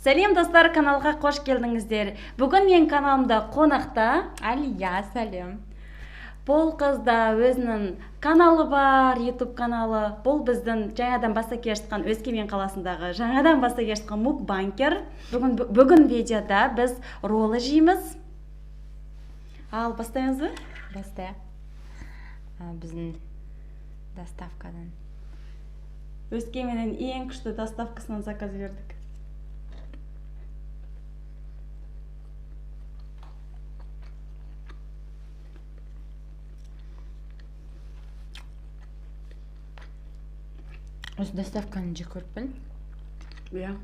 Сәлем достар, каналға қош келдіңіздер. Бүгін мен каналымда қонақта Алия, сәлем. бұл қызда өзінің каналы бар, YouTube каналы. Бұл біздің жаңадан бастап келе жатқан Өскемен қаласындағы жаңадан бастап келе жатқан мукбанкер. Бүгін видеода біз роллы жейміз. Ал бастаймыз ба? Баста. Біздің доставкадан. Өскеменнен ең күшті доставкасынан заказ бердік. Осы доставканы жек көріппін. Иә.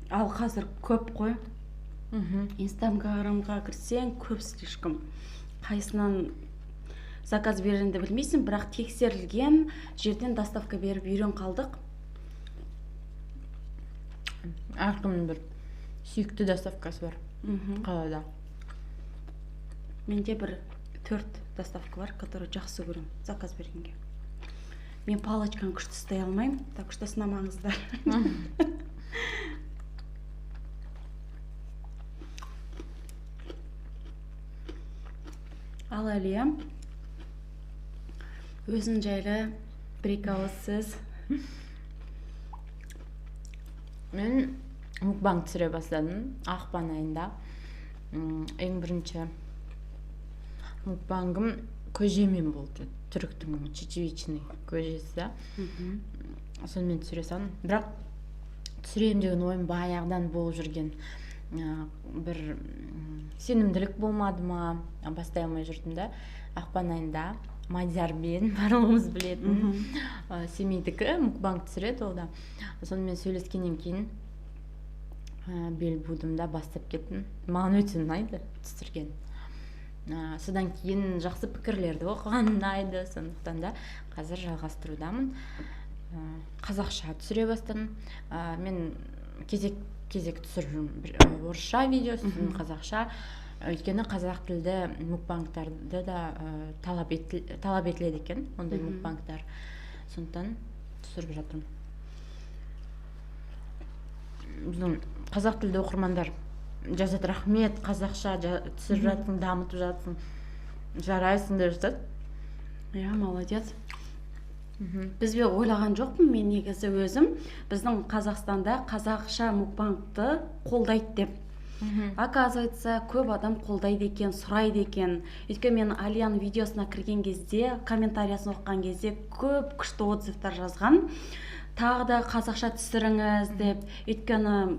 Ал қазір көп қой. Инстаграмға кірсең көп слишком. Қайсынан заказ береріңді білмейсің, бірақ тексерілген жерден доставка беріп үйрен қалдық. Әркімнің бір сүйікті доставкасы бар қалада. Менде бір 4 доставка бар, который жақсы көрем заказ бергенге. Мен палочканы күшті ұстай алмаймын, так что сынамаңыздар. Ал Алия, өзің жайлы бір-екі ауыз сөз. Мен мукбанк түсіре бастадым ақпан айында. Ең бірінші мукбангым көжемен болды. Түріктің чечевичный көжесі. Сонымен түсіре салдым. Бірақ түсірем деген ойым баяғыдан болып жүрген. Бір сенімділік болмады ма, бастай алмай жүрдім да. Ақпан айында Мадиармен барлығымыз білетін семейдікі мукбанк түсіреді ол да. Сонымен сөйлескеннен кейін бел будым да бастап кеттім. Маған өте ұнайды түсірген. Содан кейін жақсы пікірлерді оқыған ұнайды, сондықтан да қазір жалғастырудамын. Қазақша түсіре бастадым. Мен кезек түсірдім. Орысша видеосын, қазақша. Өйткені қазақ тілді мукбанктарды да талап етіледі екен, ондай мукбанктар. Сондықтан түсіріп жатырмын. Біздің қазақ тілді оқырмандар жазады, рахмет, қазақша түсіріп жатсың, дамытып жатсың, жарайсың деп жатады. Иә, молодец. Бізбе ойлаған жоқпын мен негізі өзім. Біздің Қазақстанда қазақша мукбангты қолдайды деп. Оказывается, көп адам қолдайды екен, сұрайды екен. Өйткені мен Алияның видеосына кірген кезде, комментариясын оқыған кезде көп күшті отзывтар жазған. Тағы да қазақша түсіріңіз деп. Өйткені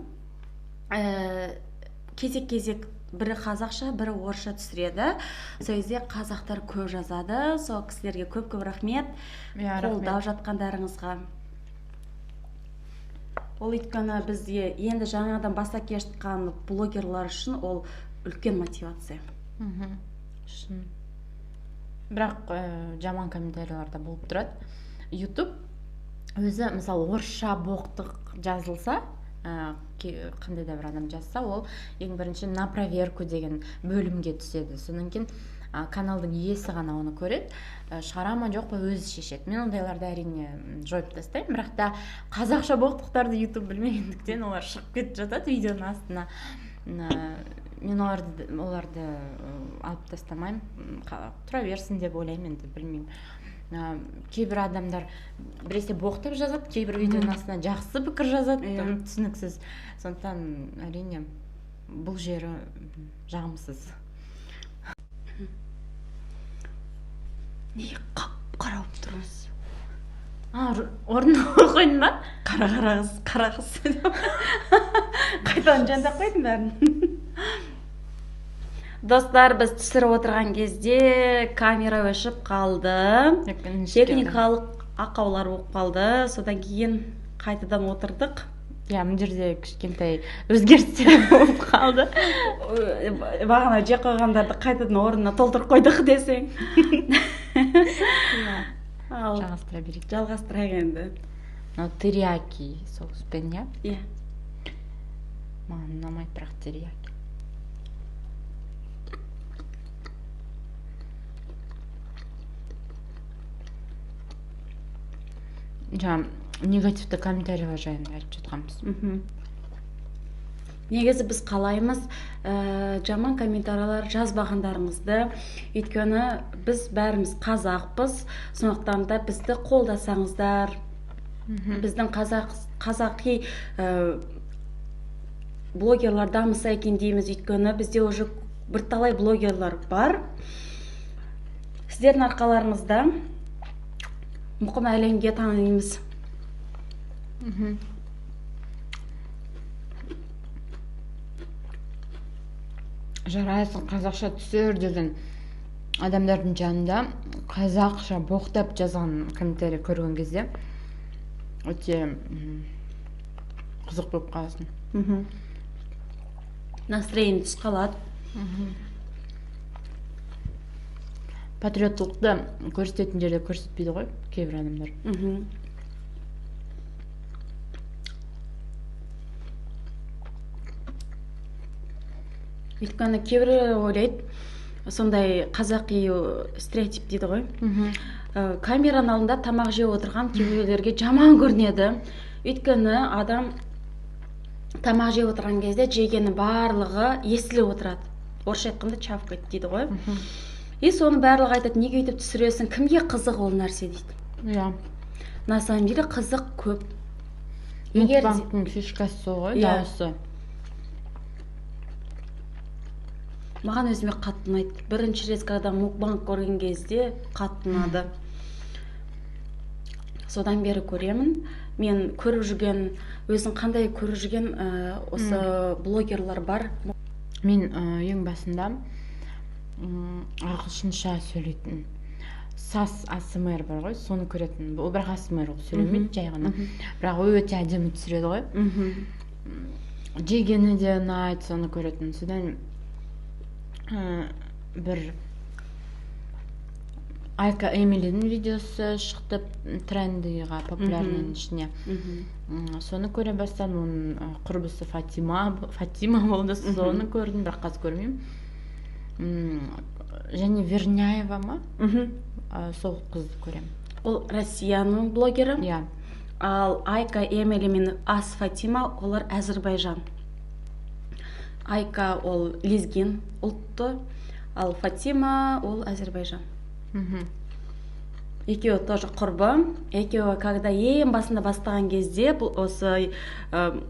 кезек бірі қазақша, бірі орысша түсіреді. Сол кезде қазақтар көп жазады. Сол кісілерге көп рахмет. Қолдап жатқандарыңызға. Ол өйткені бізде енді жаңадан бастап келе жатқан блогерлар үшін ол үлкен мотивация. Бірақ жаман комментариялар да болып тұрады. YouTube өзі, мысалы, орысша боқтық жазылса, қандай да бір адам жазса, ол ең бірінші на проверку деген бөлімге түседі. Содан кейін каналдың иесі ғана оны көреді, шығара ма жоқ па өзі шешеді. Мен ондайларды әрине жойып тастаймын, бірақ та қазақша боқтықтарды YouTube білмегендіктен олар шығып кетіп жатады видеоның астына. Мен оларды алып тастамаймын, тұра берсін деп ойлаймын, енді білмеймін. Кейбір адамдар біресе боқтап жазады, кейбір видеоның астына жақсы пікір жазады, түсініксіз. Сондықтан әрине бұл жері жағымсыз. Не қарап тұрыңыз? Орнына қойдың ба? Қарағыз. Қайтадан жандап қойдың бәрін. Достар, біз түсіріп отырған кезде камера өшіп қалды. Техникалық ақаулар болып қалды. Содан кейін қайтадан отырдық. Мына жерде кішкентай өзгерістер болып қалды. Бағана жеп қойғандарды қайтадан орнына толтырып қойдық десең. Жалғастыра берейік. Жалғастырайық енді. Терияки соуспен, иә? Иә. Маған ұнамайды, бірақ терияки. негативті комментарийлар жайында айтып жатқанбыз. Негізі біз қалаймыз жаман комментарийлар жазбағандарыңызды, өйткені біз бәріміз қазақпыз, сондықтан да бізді қолдасаңыздар, біздің қазақи блогерлар дамыса екен дейміз, өйткені бізде уже бірталай блогерлар бар. Сіздердің арқаларыңызда мұқым әлемге танимыз. Жарайсың қазақша түсір деген адамдардың жанында қазақша боқтап жазған комментарий көрген кезде өте қызық болып қаласың. Настроение түсіп қалады. Патриоттылықты көрсететін жерде көрсетпейді ғой кейбір адамдар. Өйткені кейбір ойлайды, сондай қазақи стереотип дейді ғой. Камераның алдында тамақ жеп отырған кейбіреулерге жаман көрінеді. Өйткені адам тамақ жеп отырған кезде жегені барлығы естіліп отырады. Орысша айтқанда чавкает дейді ғой. И соны барлығы айтады, неге өйтіп түсіресің, кімге қызық ол нәрсе дейді. На самом деле қызық көп. Мукбангтың фишкасы сол ғой, дауысы. Маған өзіме қатты ұнайды. Бірінші рет когда мукбанг көрген кезде қатты ұнады. Содан бері көремін. Мен көріп жүрген, өзің қандай көріп жүрген осы блогерлар бар. Мен ең басында ағылшынша сөйлейтін сас ASMR бар ғой, соны көретін. Ол бірақ ASMR сөйлемейді, жай ғана. Бірақ өте әдемі түсіреді ғой. Жегені де ұнайды, соны көретін. Содан бір Айка Эмилидің видеосы шықты трендіға, популярның ішіне. Соны көре бастадым. Оның құрбысы Фатима болды, соны көрдім, бірақ қазір көрмеймін. Және Верняева ма? Сол қызды көремін. Ол Россияның блогері. Ал Айка Эмили мен Ас Фатима олар Әзірбайжан. Айка ол лезгин ұлтты, ал Фатима ол Әзірбайжан. Екеуі тоже құрбы. Екеуі когда ең басында бастаған кезде осы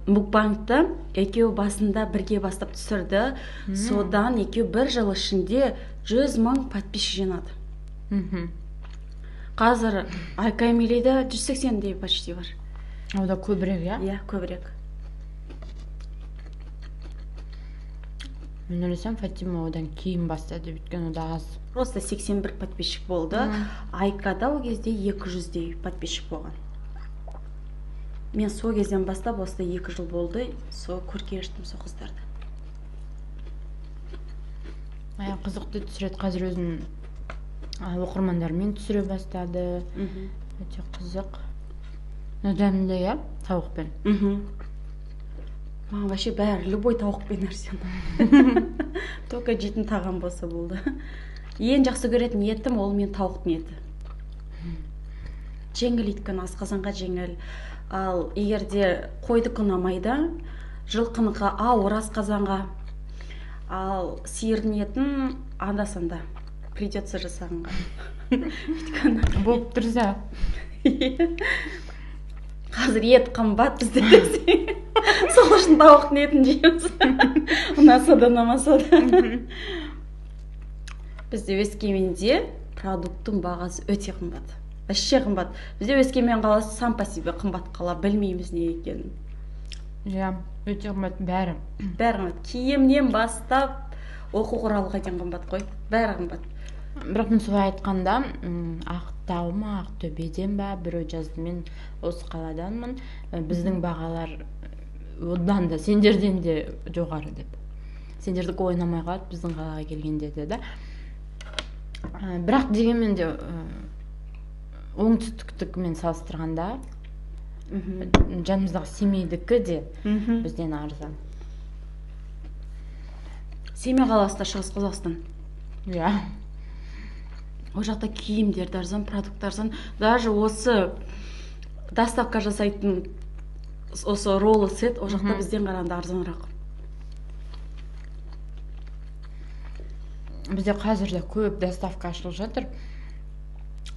мукбангты екеуі басында бірге бастап түсірді. Содан екеуі бір жыл ішінде 100 мың подписчик жинады. Қазір Айка Эмилиде 180-дей почти бар. Ода көбірек, я? Иә, көбірек. Мен ойласам, Фатима одан кейін бастады, өйткені ода аз. Просто 81 подписчик болды. Айкада ол кезде 200-дей подписчик болған. Мен сол кезден бастап, осында 2 жыл болды, сол көрген ештім сол қыздарды. Қызықты түсіреді, қазір өзін оқырмандармен түсіре бастады. Өте қызық. Дәмді, я? Тауықпен. Маған вообще бәрі любой тауықпен нәрсені. Только жейтін тағам болса болды. Ең жақсы көретін етім ол мен тауықтың еті. Жеңіл еткін, асқазанға жеңіл. Ал егерде қойдық ұнамайды, жылқыныға ауыр асқазанға. Ал сиырдың етін анда-санда придется жасағанға. Болып тұрса. Қазір ет қымбат бізде. Сол үшін тауықтың етін жейміз. Ұнаса да, ұнамаса да. Бізде Өскеменде продукттың бағасы өте қымбат. Вообще қымбат. Бізде Өскемен қаласы сам по себе қымбат қала, білмейміз не екенін. Өте қымбат бәрі. Бәрі қымбат. Киімнен бастап оқу құралға дейін қымбат қой. Бәрі қымбат. Бірақ мен солай айтқанда, Ақтау ма, Ақтөбеден ба, біреу жазды, мен осы қаладанмын, біздің бағалар одан да, сендерден де жоғары деп. Сендердікі ойнамай қалады біздің қалаға келгенде деді. Бірақ дегенмен де оңтүстіктікімен салыстырғанда жанымыздағы Семейдікі де бізден арзан. Семей қаласында, Шығыс Қазақстан. Иә. Ол жақта киімдер арзан, продукт арзан. Даже осы доставка жасайтын осы роллы сет ол жақта бізден қарағанда арзанырақ. Бізде қазір де көп доставка ашылып жатыр.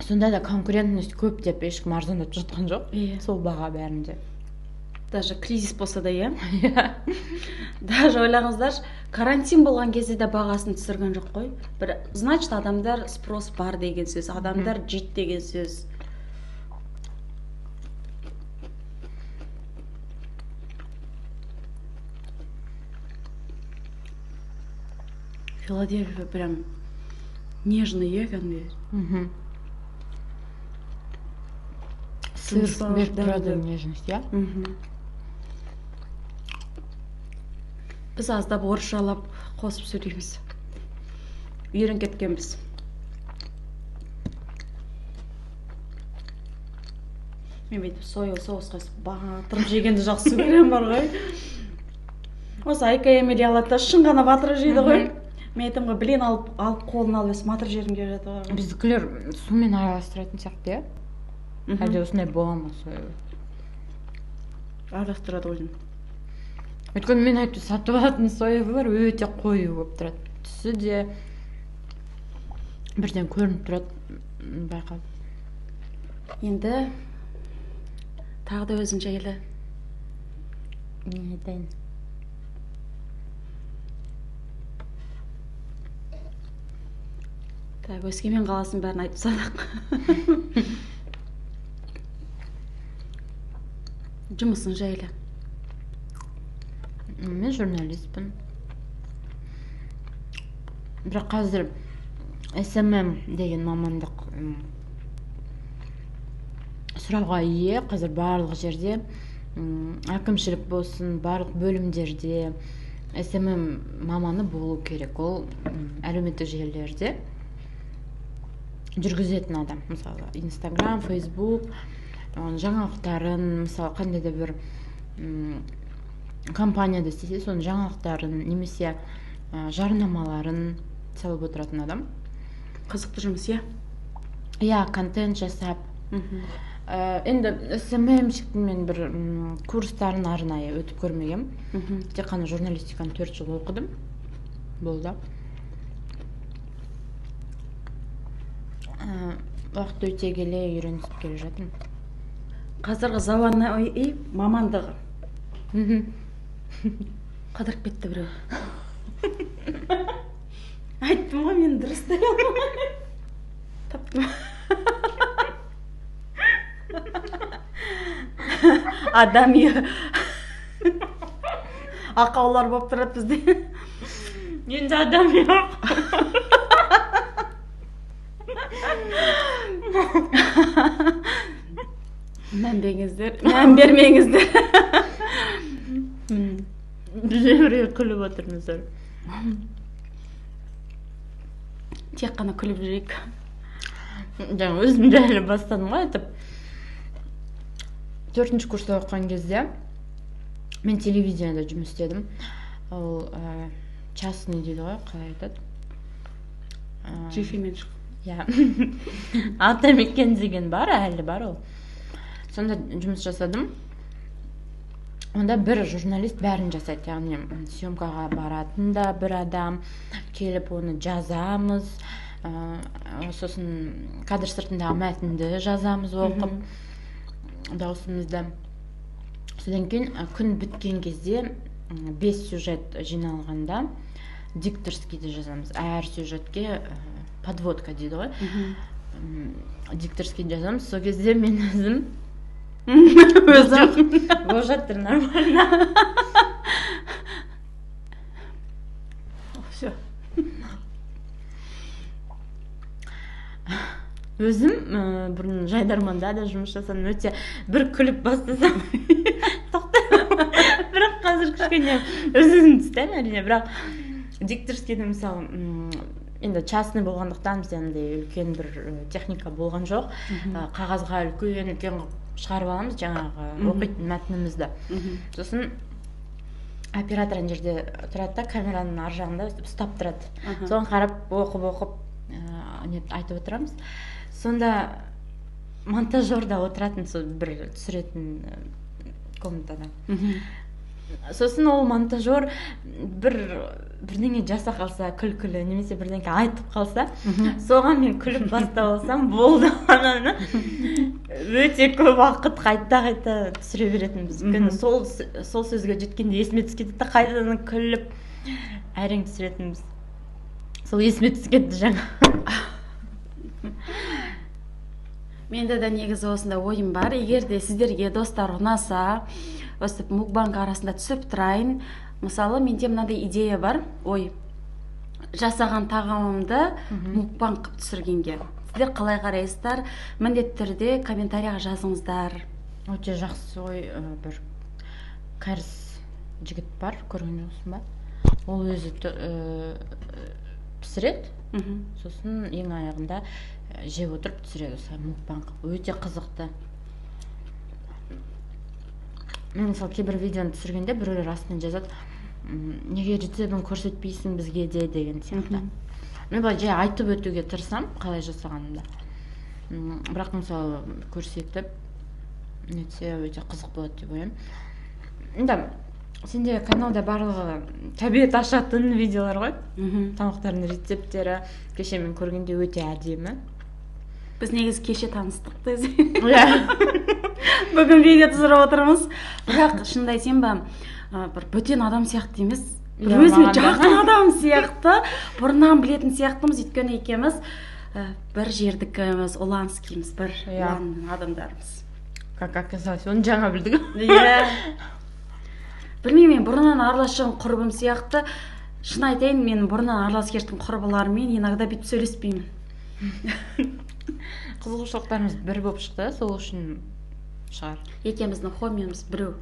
Сонда да конкурентность көп деп ешкім арзандатып жатқан жоқ. Сол баға бәрінде. Даже кризис болса да, иә? Даже ойлаңыздаршы, карантин болған кезде де бағасын түсірген жоқ қой. Бір, значит, адамдар спрос бар деген сөз, адамдар жейді деген сөз. Филадельфия прям нежный, кәдімгі. Сыр беріп тұрады нежность, иә? Біз аздап орысшалап қосып сөйлейміз. Үйрен кеткенбіз. Мен бүйтіп соусқа батырып жегенді жақсы көрем бар ғой. Осы Айка Эмили алады, шын ғана батырып жейді ғой. Мен айтам ғой, білен алып қолын алып матыр жерім келіп жатыр ғой. Біздікілер сумен араластыратын сияқты, иә? Әлде осындай бола ма сойы? Араластырады ғой. Өйткені мен айтып сатып алатын соевылар өте қою болып тұрады. Түсі де бірден көрініп тұрады, байқап. Енді тағы да өзің жайлы. Не айтайын? Так, Өскемен қаласын бәрін айтып садық. Жұмысын жайлы. Мен журналистпін. Бірақ қазір SMM деген мамандық сұрауға ие. Қазір барлық жерде әкімшілік болсын, барлық бөлімдерде SMM маманы болу керек. Ол әлеуметтік желілерде жүргізетін адам. Мысалы, Instagram, Facebook, жаңалықтарын, мысалы, қандай да бір компанияда істесе, соның жаңалықтарын немесе жарнамаларын салып отыратын адам. Қызықты жұмыс, иә? Иә, контент жасап. Енді SMM-шіктің мен бір курстарын арнайы өтіп көрмегем. Тек қана журналистиканы 4 жыл оқыдым. Болды. Уақыт өте келе үйренісіп келе жатырмын. Қазіргі заманауи мамандығы. Қыдырып кетті біреу. Айттым ғой, мен дұрыстай алмай. Таптым. Адам ақаулар болып тұрады бізде. Енді адам жоқ. Мән бермеңіздер. Біреуге күліп отырмыздар. Тек қана күліп жүрейік. Жаңа өзім жайлы бастадым ғой айтып. 4-ші курста оқыған кезде мен телевизияда жұмыс істедім. Ол частный дейді ғой, қалай айтады? Жефемен шық. Иә. Атамекен деген бар, әлі бар ол. Сонда жұмыс жасадым. Онда бір журналист бәрін жасайды, яғни съемкаға баратын да бір адам, келіп оны жазамыз, сосын кадр сыртындағы мәтінді жазамыз оқып, дауысымызды. Содан кейін күн біткен кезде 5 сюжет жиналғанда дикторскийді жазамыз. Әр сюжетке подводка дейді ғой. Дикторский жазамыз. Сол кезде мен өзім болып жатыр, нормально. Все. Өзім бұрын жайдарманда да жұмыс жасадым, өте бір күліп бастасам бірақ қазір кішкене өзім түстен әрине, бірақ дикторскийді мысалы енді частный болғандықтан бізде үлкен бір техника болған жоқ. Қағазға үлкен шығарып аламыз жаңағы оқитын мәтінімізді. Сосын оператор ана жерде тұрады да, камераның ар жағында ұстап тұрады. Соған қарап оқып айтып отырамыз. Сонда монтажерда отыратын сол бір түсіретін комнатада. Сосын ол монтажер бірдеңе жаса қалса, күлкілі немесе бірдеңе айтып қалса, соған мен күліп бастап алсам, болды. Ананы өте көп уақыт қайта түсіре беретінбіз. Өйткені сол сөзге жеткенде есіме түсіп кетеді, қайтадан күліп әрең түсіретінбіз. Сол есіме түсіп кетті жаңа. Менде де негізі осында ойым бар. Егер де сіздерге достар ұнаса, өстіп мукбанг арасында түсіп тұрайын. Мысалы, менде мынандай идея бар. Ой, жасаған тағамымды мукбанг қып түсіргенге. Сіздер қалай қарайсыздар? Міндетті түрде комментарияға жазыңыздар. Өте жақсы ой. Бір кәріс жігіт бар, көрген жоқсың ба? Ол өзі пісіреді. Сосын ең аяғында жеп отырып түсіреді, осылай мукбанг. Өте қызықты. Мен мысалы кейбір видеоны түсіргенде біреулер астынан жазады, неге рецебін көрсетпейсің бізге де деген сияқты. Мен былай жай айтып өтуге тырысам, қалай жасағанымда. Бірақ мысалы көрсетіп нетсе өте қызық болады деп ойлаймын. Енді сенде каналда барлығы табиғат ашатын видеолар ғой. Тамақтардың рецептері кеше мен көргенде өте әдемі. Біз негізі кеше таныстық десе. Бүгін видео түсіріп отырмыз. Бірақ шынымды айтайын ба, бір бөтен адам сияқты емес, өзіме жақын адам сияқты, бұрыннан білетін сияқтымыз. Өйткені екеуміз бір жердікіміз, уланскийміз, бір улан адамдармыз. Как оказалось, оны жаңа білдік. Білмеймін, мен бұрыннан араласқан құрбым сияқты. Шын айтайын, мен бұрыннан араласқан құрбыларыммен иногда бүйтіп сөйлеспеймін. Қызығушылықтарымыз бір болып шықты, сол үшін шығар. Екеуміздің хоббиіміз біреу.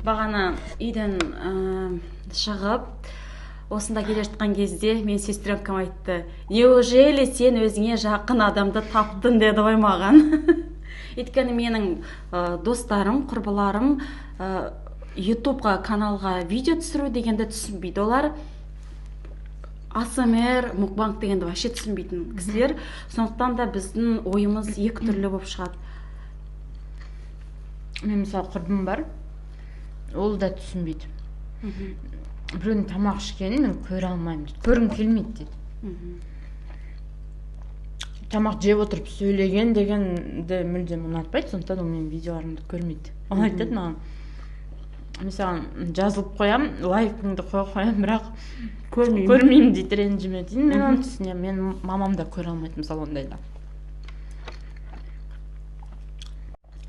Бағана үйден шығып, осында келе жатқан кезде мен сестренкам айтты, неужели сен өзіңе жақын адамды таптың деді ғой маған. Өйткені менің достарым, құрбыларым ютубқа, каналға видео түсіру дегенді түсінбейді. Олар АСМР, мукбанг дегенді вообще түсінбейтін кісілер. Сондықтан да біздің ойымыз екі түрлі болып шығады. Мен мысалы құрбым бар, ол да түсінбейді. Біреудің тамақ ішкенін мен көре алмаймын, көргім келмейді дейді. Тамақ жеп отырып сөйлеген дегенді мүлдем ұнатпайды, сондықтан ол менің видеоларымды көрмейді. Ол айтады маған, мысалы жазылып қоям, лайкыңды қоям, бірақ көрмеймін дейді, ренжіме дейді. Мен оны түсінемін, мен мамам да көре алмайды мысалы ондайда.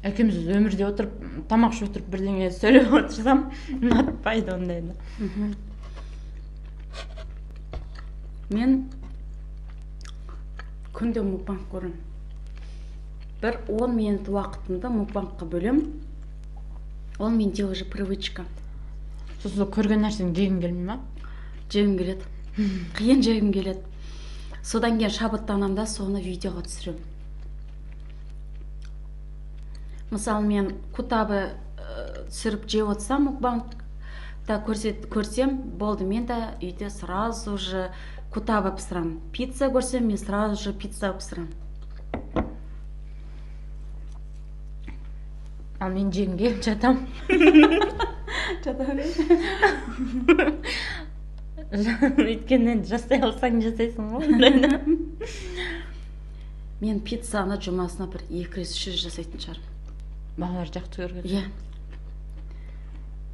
Әкеміз өмірде отырып, тамақ ішіп отырып бірдеңе сөйлеп отырсам, ұнатпайды ондайда. Мен күнде мукбанг көремін. Бір 10 минут уақытымды мукбангқа бөлем. Ол менде уже привычка. Сосын көрген нәрсені жегім келмей ма? Жегім келеді. Қиын жегім келеді. Содан кейін шабыттанамын да соны видеоға түсіремін. Мысалы мен кутабы түсіріп жеп отырсам, мукбангта көрсем, болды, мен де үйде сразу же кутабы пісірамын. Пицца көрсем, мен сразу же пицца пісірамын. Ал мен жегім келіп жатам. Өйткені жасай алсаң жасайсың ғой. Мен пиццаны жұмасына бір 200-300 жасайтын шығармын. Балалар жақсы көрген. Иә.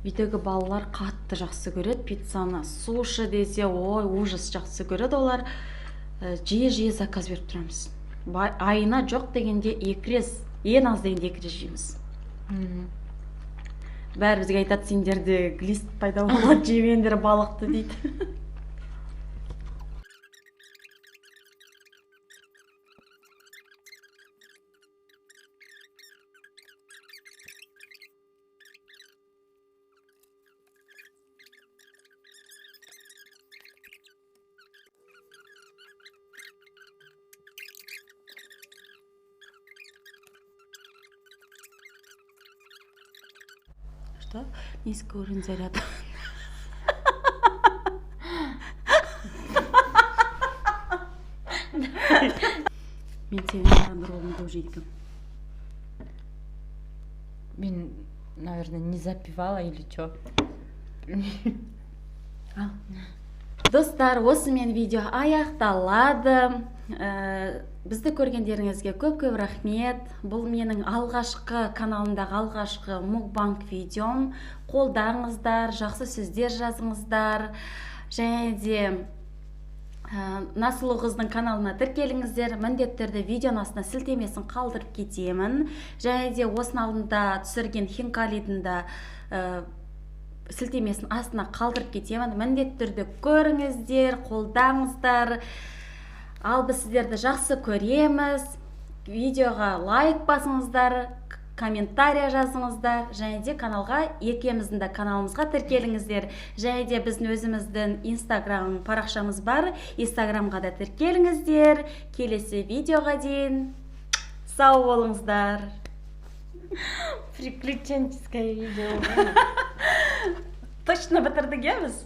Үйдегі балалар қатты жақсы көреді пиццаны. Суши десе, ой, ужас жақсы көреді олар. Жиі заказ беріп тұрамыз. Айына жоқ дегенде 2 рет, ең аз дегенде 2 рет жейміз. Бәрі бізге айтады, сендерде глист пайда болады, жемеңдер балықты дейді. Низкий уровень заряда. мен сенің адамдар болуын көп жейді екенмін. Мен, наверное, не запивала или чё. Ал. Достар, осымен видео аяқталады. Бізді көргендеріңізге көп рахмет. Бұл менің алғашқы каналымдағы алғашқы мукбанг видеом. Қолдаңыздар, жақсы сөздер жазыңыздар. Және де Насылу қыздың каналына тіркеліңіздер. Міндетті түрде видеоның астына сілтемесін қалдырып кетемін. Және де осының алдында түсірген Хинкалидің да сілтемесін астына қалдырып кетемін. Міндетті түрде көріңіздер, қолдаңыздар. Ал біз сіздерді жақсы көреміз. Видеоға лайк басыңыздар, комментария жазыңыздар, және де екеуміздің де каналымызға тіркеліңіздер. Және де біздің өзіміздің инстаграм парақшамыз бар, инстаграмға да тіркеліңіздер. Келесі видеоға дейін сау болыңыздар. Приключенческое видео. Точно бітірдік, біз?